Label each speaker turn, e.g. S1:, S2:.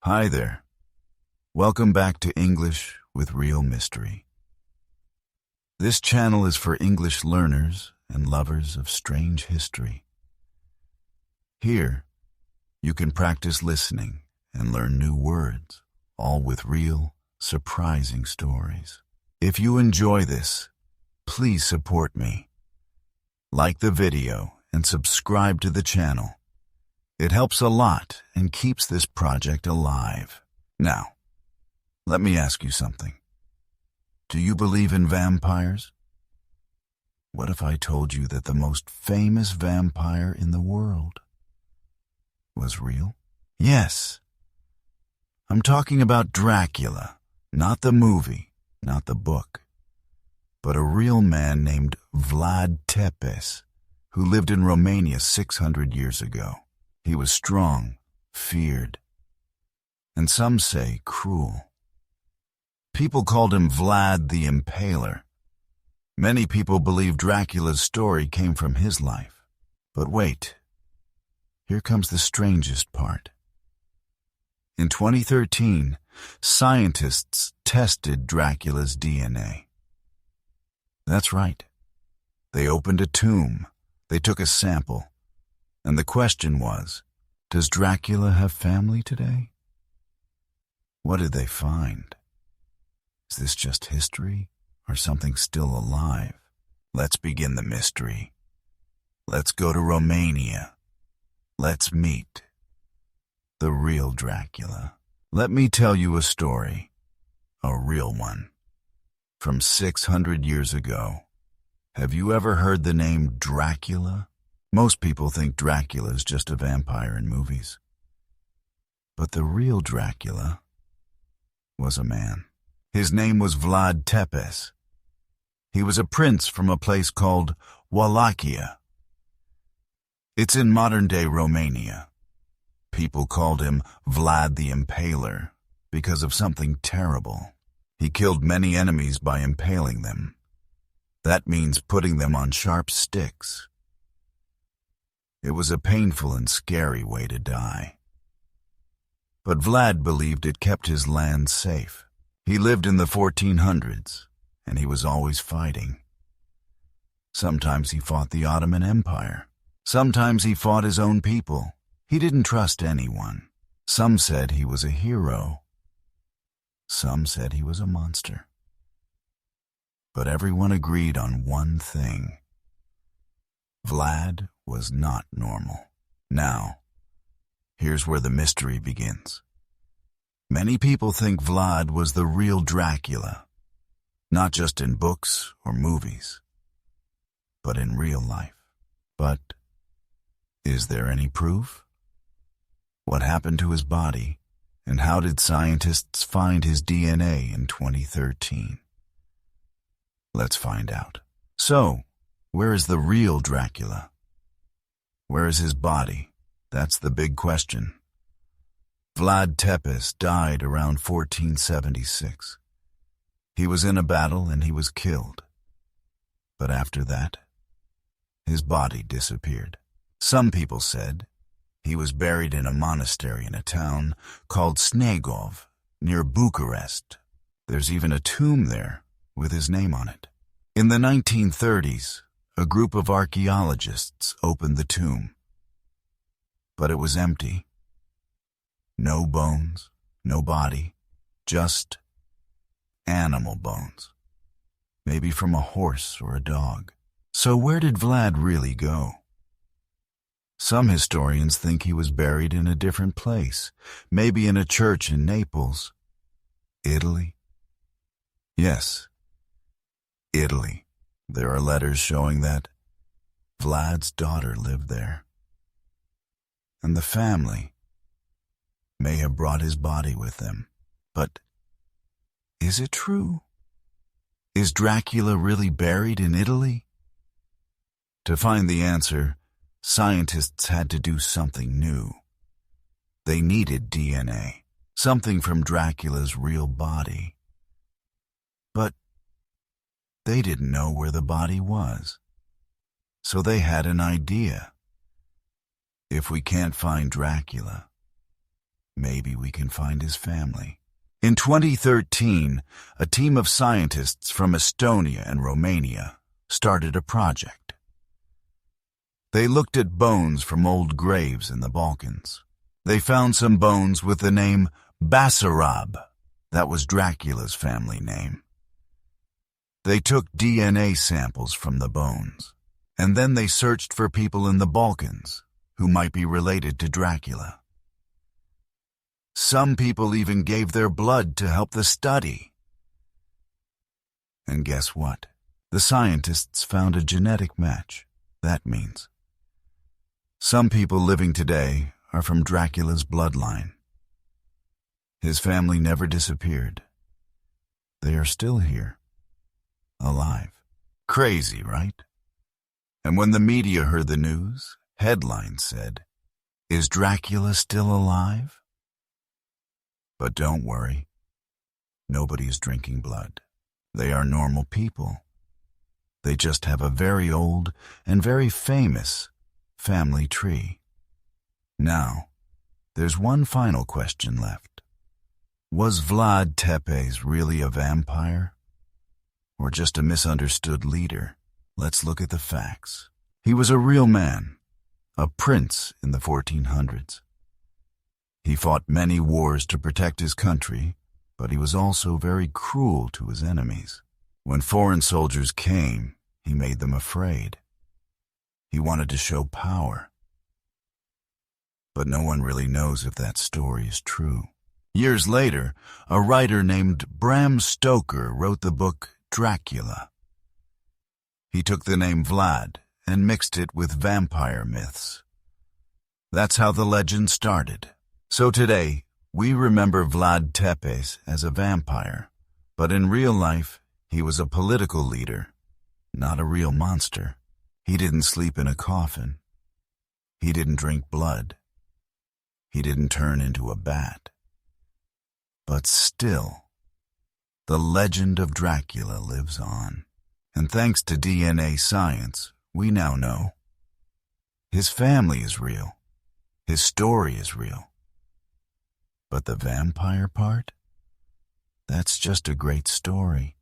S1: Hi there. Welcome back to English with Real Mystery. This channel is for English learners and lovers of strange history. Here, you can practice listening and learn new words, all with real, surprising stories. If you enjoy this, please support me. Like the video and subscribe to the channel. It helps a lot and keeps this project alive. Now, let me ask you something. Do you believe in vampires? What if I told you that the most famous vampire in the world was real? Yes. I'm talking about Dracula, not the movie, not the book, but a real man named Vlad Tepes, who lived in Romania 600 years ago. He was strong, feared, and some say cruel. People called him Vlad the Impaler. Many people believe Dracula's story came from his life. But wait, here comes the strangest part. In 2013, scientists tested Dracula's DNA. That's right. They opened a tomb, they took a sample, and the question was, does Dracula have family today? What did they find? Is this just history or something still alive? Let's begin the mystery. Let's go to Romania. Let's meet the real Dracula. Let me tell you a story, a real one, from 600 years ago. Have you ever heard the name Dracula? Most people think Dracula is just a vampire in movies. But the real Dracula was a man. His name was Vlad Tepes. He was a prince from a place called Wallachia. It's in modern-day Romania. People called him Vlad the Impaler because of something terrible. He killed many enemies by impaling them. That means putting them on sharp sticks. It was a painful and scary way to die. But Vlad believed it kept his land safe. He lived in the 1400s, and he was always fighting. Sometimes he fought the Ottoman Empire. Sometimes he fought his own people. He didn't trust anyone. Some said he was a hero. Some said he was a monster. But everyone agreed on one thing. Vlad was not normal. Now, here's where the mystery begins. Many people think Vlad was the real Dracula, not just in books or movies, but in real life. But is there any proof? What happened to his body, and how did scientists find his DNA in 2013? Let's find out. So, where is the real Dracula? Where is his body? That's the big question. Vlad Tepes died around 1476. He was in a battle and he was killed. But after that, his body disappeared. Some people said he was buried in a monastery in a town called Snegov, near Bucharest. There's even a tomb there with his name on it. In the 1930s, a group of archaeologists opened the tomb. But it was empty. No bones, no body, just animal bones. Maybe from a horse or a dog. So where did Vlad really go? Some historians think he was buried in a different place, maybe in a church in Naples. Italy? Yes, Italy. There are letters showing that Vlad's daughter lived there. And the family may have brought his body with them. But is it true? Is Dracula really buried in Italy? To find the answer, scientists had to do something new. They needed DNA, something from Dracula's real body. But they didn't know where the body was. So they had an idea. If we can't find Dracula, Maybe we can find his family. In 2013, a team of scientists from Estonia and Romania started a project. They looked at bones from old graves in the Balkans. They found some bones with the name Basarab. That was Dracula's family name. They took DNA samples from the bones, and then they searched for people in the Balkans who might be related to Dracula. Some people even gave their blood to help the study. And guess what? The scientists found a genetic match. That means some people living today are from Dracula's bloodline. His family never disappeared. They are still here, alive. Crazy, right? And when the media heard the news, headlines said, "Is Dracula still alive?" But don't worry. Nobody is drinking blood. They are normal people. They just have a very old and very famous family tree. Now, there's one final question left. Was Vlad Tepes really a vampire? Or just a misunderstood leader? Let's look at the facts. He was a real man, a prince in the 1400s. He fought many wars to protect his country, but he was also very cruel to his enemies. When foreign soldiers came, he made them afraid. He wanted to show power. But no one really knows if that story is true. Years later, a writer named Bram Stoker wrote the book Dracula. He took the name Vlad and mixed it with vampire myths. That's how the legend started. So today, we remember Vlad Tepes as a vampire, but in real life, he was a political leader, not a real monster. He didn't sleep in a coffin. He didn't drink blood. He didn't turn into a bat. But still, the legend of Dracula lives on. And thanks to DNA science, we now know his family is real. His story is real. But the vampire part? That's just a great story.